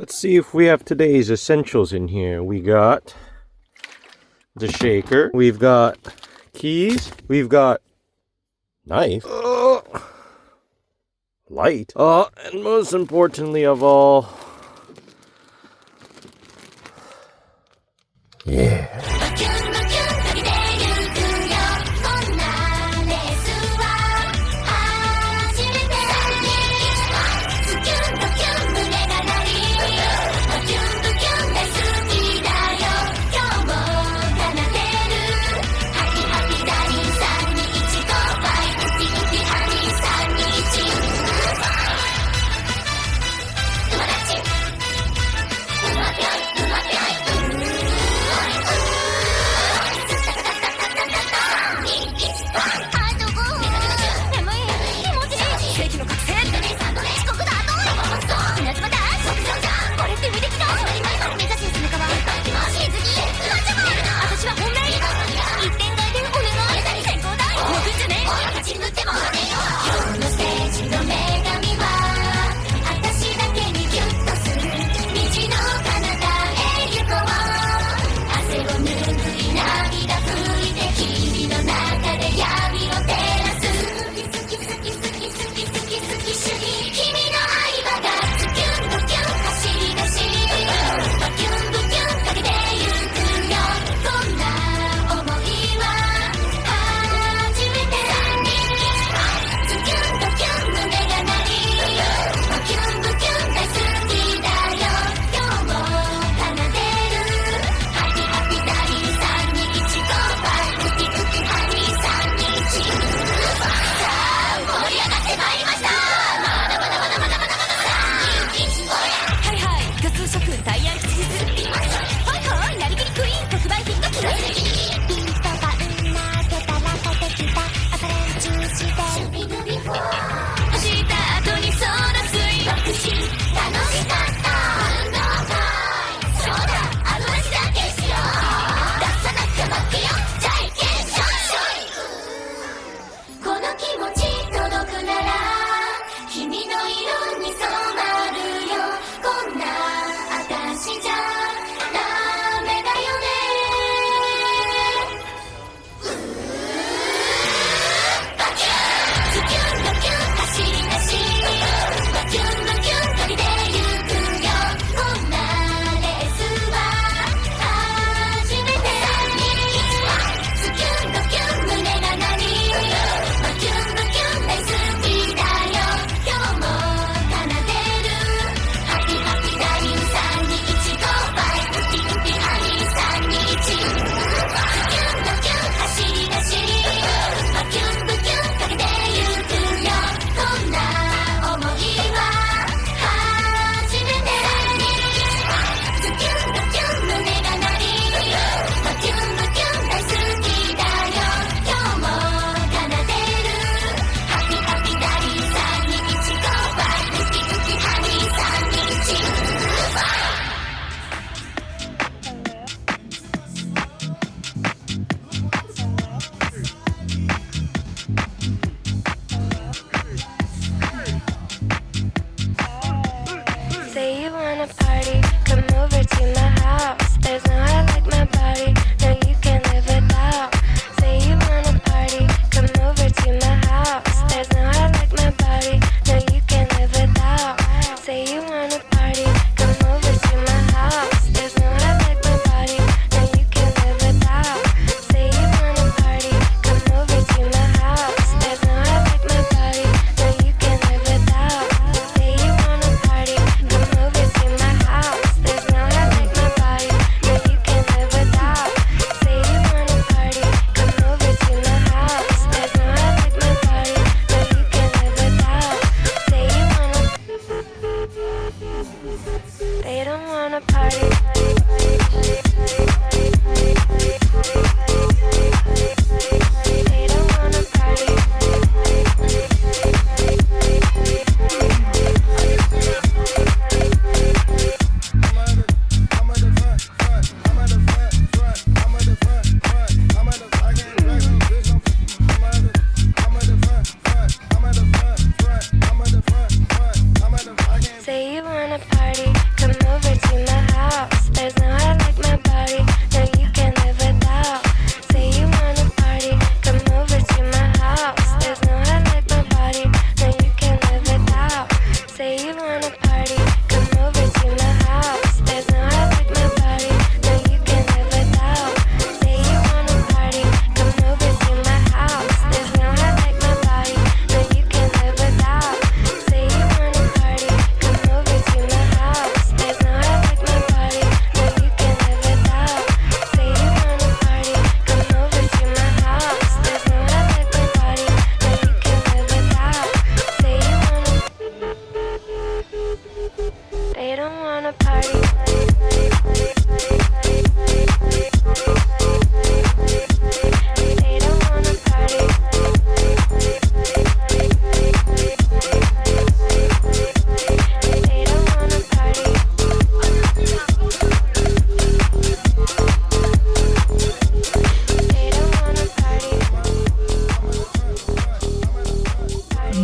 Let's see if we have today's essentials in here. We got the shaker. We've got keys. We've got knife. Light. And most importantly of all, yeah.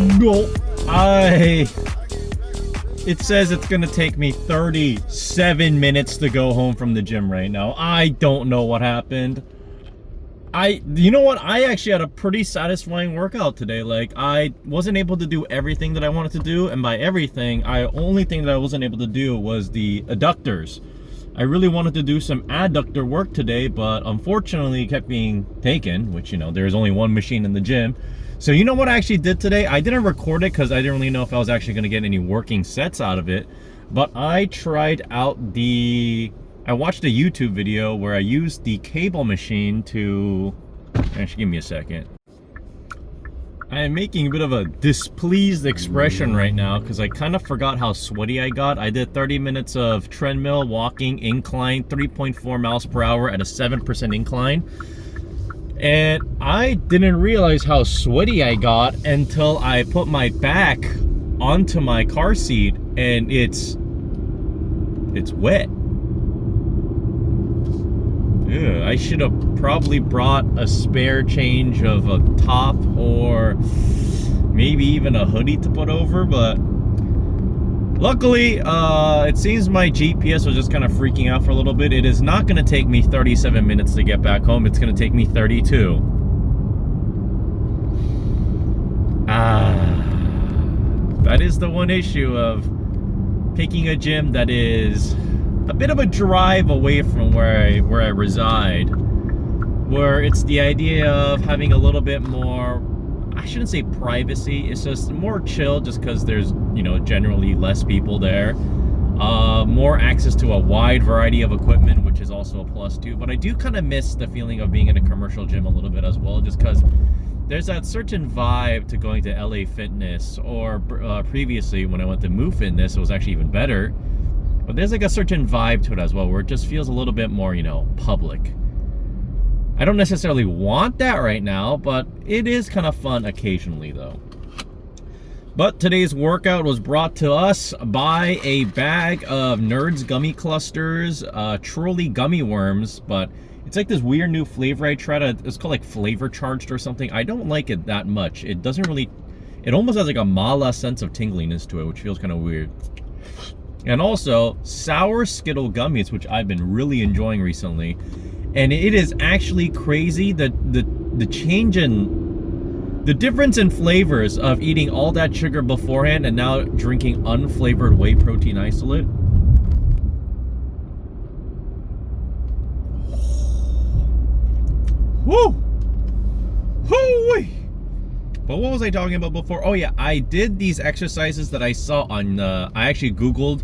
No, it says it's gonna take me 37 minutes to go home from the gym right now. I don't know what happened. You know what? I actually had a pretty satisfying workout today. Like, I wasn't able to do everything that I wanted to do, and by everything, only thing that I wasn't able to do was the adductors. I really wanted to do some adductor work today, but unfortunately it kept being taken, which, you know, there's only one machine in the gym. So you know what I actually did today? I didn't record it because I didn't really know if I was actually going to get any working sets out of it. But I tried out I watched a YouTube video where I used the cable machine to... Actually, give me a second. I am making a bit of a displeased expression right now because I kind of forgot how sweaty I got. I did 30 minutes of treadmill, walking, incline, 3.4 miles per hour at a 7% incline. And I didn't realize how sweaty I got until I put my back onto my car seat, and it's wet. Ew, I should have probably brought a spare change of a top or maybe even a hoodie to put over, but luckily, it seems my GPS was just kind of freaking out for a little bit. It is not going to take me 37 minutes to get back home. It's going to take me 32. That is the one issue of picking a gym that is a bit of a drive away from where I reside, where it's the idea of having a little bit more, I shouldn't say privacy, it's just more chill just because there's, you know, generally less people there. More access to a wide variety of equipment, which is also a plus too. But I do kind of miss the feeling of being in a commercial gym a little bit as well, just because there's that certain vibe to going to LA Fitness, or previously when I went to Moo Fitness, it was actually even better. But there's like a certain vibe to it as well, where it just feels a little bit more, you know, public. I don't necessarily want that right now, but it is kind of fun occasionally though. But today's workout was brought to us by a bag of Nerds gummy clusters, Trolley gummy worms, but it's like this weird new flavor I tried. It's called like Flavor Charged or something. I don't like it that much. It doesn't really, it almost has like a mala sense of tingliness to it, which feels kind of weird. And also sour Skittle gummies, which I've been really enjoying recently. And it is actually crazy that the change in the difference in flavors of eating all that sugar beforehand and now drinking unflavored whey protein isolate. Woo! Hoo-wee! But what was I talking about before? Oh yeah, I did these exercises that I saw on, I actually Googled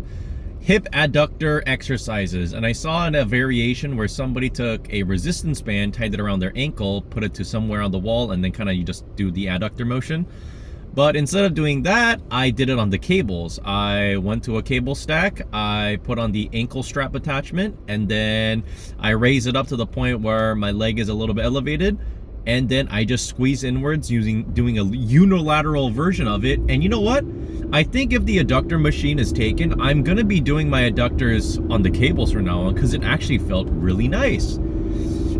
hip adductor exercises, and I saw in a variation where somebody took a resistance band, tied it around their ankle, put it to somewhere on the wall, and then kind of you just do the adductor motion. But instead of doing that, I did it on the cables. I went to a cable stack, I put on the ankle strap attachment, and then I raise it up to the point where my leg is a little bit elevated, and then I just squeeze inwards doing a unilateral version of it. And you know what? I think if the adductor machine is taken, I'm gonna be doing my adductors on the cables from now on, because it actually felt really nice.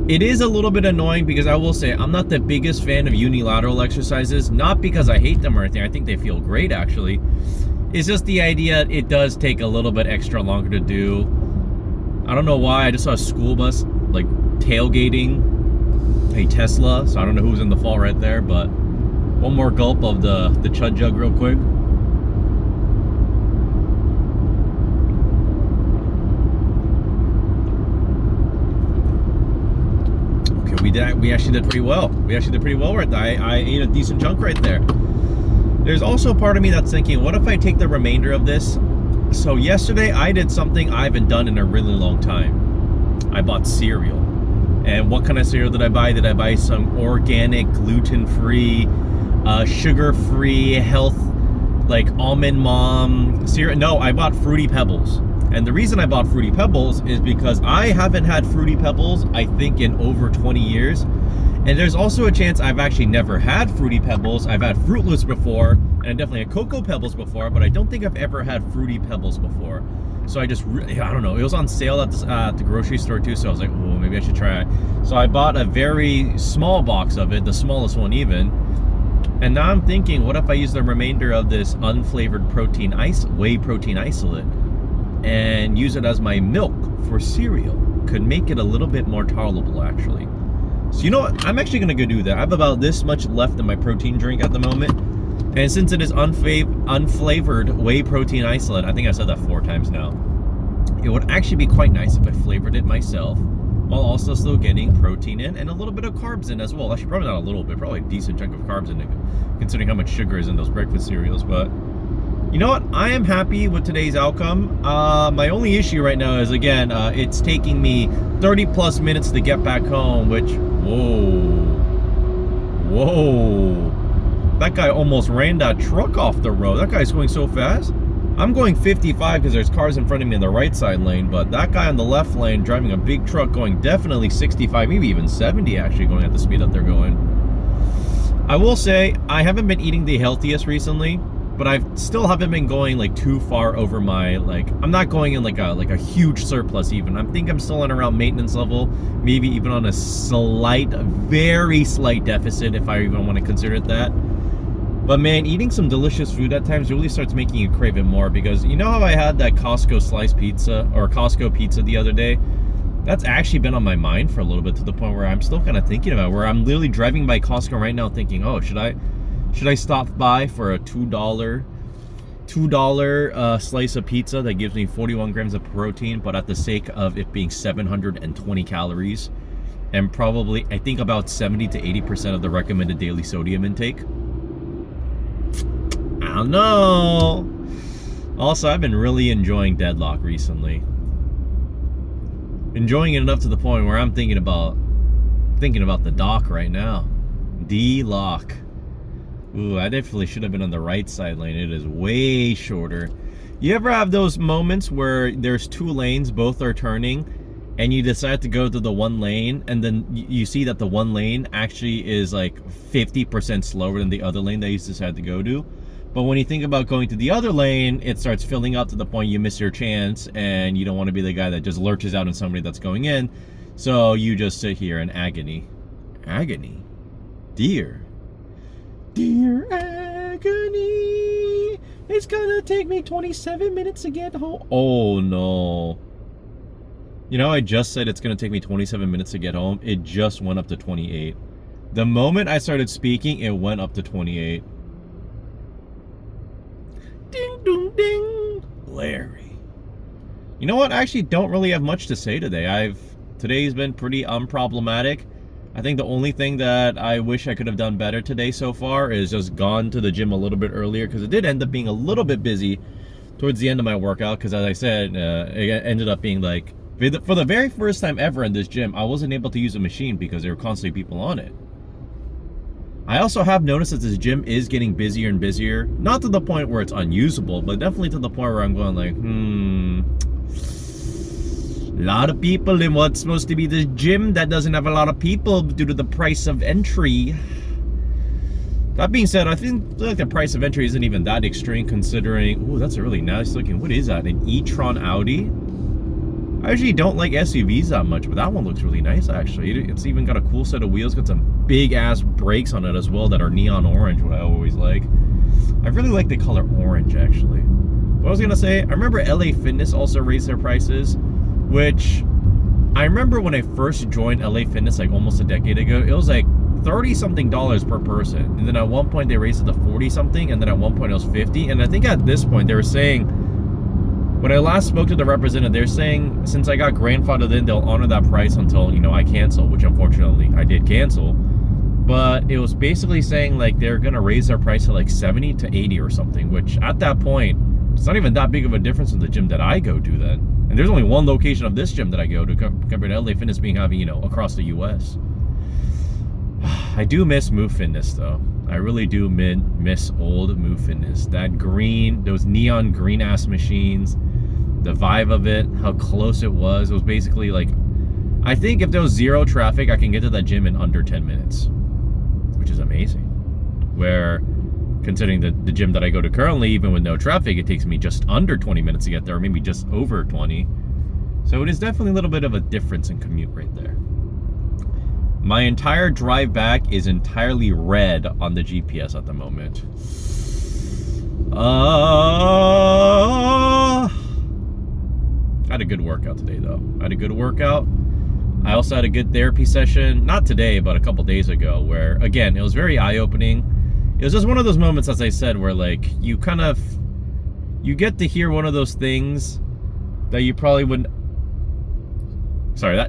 It is a little bit annoying because I will say I'm not the biggest fan of unilateral exercises, not because I hate them or anything. I think they feel great actually. It's just the idea it does take a little bit extra longer to do. I don't know why. I just saw a school bus like tailgating a Tesla, so I don't know who was in the fall right there, but one more gulp of the Chud Jug real quick. Okay, we actually did pretty well. We actually did pretty well right there. I ate a decent chunk right there. There's also a part of me that's thinking, what if I take the remainder of this? So yesterday I did something I haven't done in a really long time. I bought cereal. And what kind of cereal did I buy? Did I buy some organic, gluten-free, sugar-free, health, like Almond Mom cereal? No, I bought Fruity Pebbles. And the reason I bought Fruity Pebbles is because I haven't had Fruity Pebbles, I think, in over 20 years. And there's also a chance I've actually never had Fruity Pebbles. I've had Fruit Loops before, and I definitely had Cocoa Pebbles before, but I don't think I've ever had Fruity Pebbles before. So I just, I don't know, it was on sale at the grocery store too, so I was like, oh, maybe I should try it. So I bought a very small box of it, the smallest one even, And now I'm thinking, what if I use the remainder of this unflavored whey protein isolate and use it as my milk for cereal? Could make it a little bit more tolerable, actually. So you know what? I'm actually gonna go do that. I have about this much left in my protein drink at the moment. And since it is unflavored whey protein isolate, I think I said that 4 times now, it would actually be quite nice if I flavored it myself while also still getting protein in and a little bit of carbs in as well. Actually, probably not a little bit, probably a decent chunk of carbs in it, considering how much sugar is in those breakfast cereals. But you know what? I am happy with today's outcome. My only issue right now is, again, it's taking me 30 plus minutes to get back home, which, whoa. That guy almost ran that truck off the road. That guy's going so fast. I'm going 55 because there's cars in front of me in the right side lane, but that guy on the left lane driving a big truck going definitely 65, maybe even 70 actually, going at the speed that they're going. I will say, I haven't been eating the healthiest recently, but I still haven't been going like too far over my, I'm not going in like a huge surplus even. I think I'm still on around maintenance level, maybe even on a very slight deficit if I even want to consider it that. But man, eating some delicious food at times really starts making you crave it more, because you know how I had that Costco slice pizza or Costco pizza the other day? That's actually been on my mind for a little bit, to the point where I'm still kind of thinking about it, where I'm literally driving by Costco right now thinking, oh, should I stop by for a $2 slice of pizza that gives me 41 grams of protein, but at the sake of it being 720 calories and probably, I think, about 70 to 80% of the recommended daily sodium intake? I don't know. Also, I've been really enjoying Deadlock recently. Enjoying it enough to the point where I'm thinking about the dock right now. D-Lock. Ooh, I definitely should have been on the right side lane. It is way shorter. You ever have those moments where there's 2 lanes, both are turning, and you decide to go to the one lane, and then you see that the one lane actually is like 50% slower than the other lane that you decided to go to? But when you think about going to the other lane, it starts filling up to the point you miss your chance, and you don't want to be the guy that just lurches out on somebody that's going in. So you just sit here in agony. Agony? Dear agony. It's gonna take me 27 minutes to get home. Oh no. You know, I just said it's gonna take me 27 minutes to get home. It just went up to 28. The moment I started speaking, it went up to 28. Ding, ding, ding. Larry. You know what? I actually don't really have much to say today. Today's been pretty unproblematic. I think the only thing that I wish I could have done better today so far is just gone to the gym a little bit earlier, because it did end up being a little bit busy towards the end of my workout, because as I said, it ended up being like, for the very first time ever in this gym, I wasn't able to use a machine because there were constantly people on it. I also have noticed that this gym is getting busier and busier. Not to the point where it's unusable, but definitely to the point where I'm going like, a lot of people in what's supposed to be this gym that doesn't have a lot of people due to the price of entry. That being said, I think like the price of entry isn't even that extreme, considering, oh, that's a really nice looking, what is that, an e-tron Audi? I usually don't like SUVs that much, but that one looks really nice actually. It's even got a cool set of wheels, got some big ass brakes on it as well that are neon orange, what I always like. I really like the color orange actually. What I was gonna say, I remember LA Fitness also raised their prices, which I remember when I first joined LA Fitness like almost a decade ago, it was like $30 something per person, and then at one point they raised it to 40 something, and then at one point it was 50, and I think at this point they were saying, when I last spoke to the representative, they're saying since I got grandfathered in, they'll honor that price until, you know, I cancel, which unfortunately I did cancel. But it was basically saying like they're gonna raise their price to like 70 to 80 or something, which at that point, it's not even that big of a difference in the gym that I go to then. And there's only one location of this gym that I go to compared to LA Fitness being having, you know, across the US. I do miss Move Fitness though. I really do miss old Move Fitness. That green, those neon green ass machines, the vibe of it, how close it was. It was basically like, I think if there was zero traffic, I can get to that gym in under 10 minutes, which is amazing. Where, considering the gym that I go to currently, even with no traffic, it takes me just under 20 minutes to get there, or maybe just over 20. So it is definitely a little bit of a difference in commute right there. My entire drive back is entirely red on the GPS at the moment. I had a good workout today, though. I had a good workout. I also had a good therapy session, not today, but a couple days ago, where, again, it was very eye-opening. It was just one of those moments, as I said, where, like, you get to hear one of those things that you probably wouldn't... Sorry,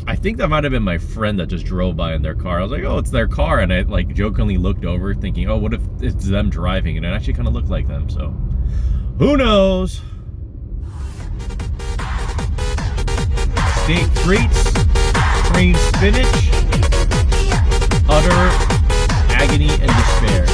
I think that might have been my friend that just drove by in their car. I was like, oh, it's their car. And I, like, jokingly looked over thinking, oh, what if it's them driving? And it actually kind of looked like them, so... Who knows? Steak frites, creamed spinach, utter agony and despair.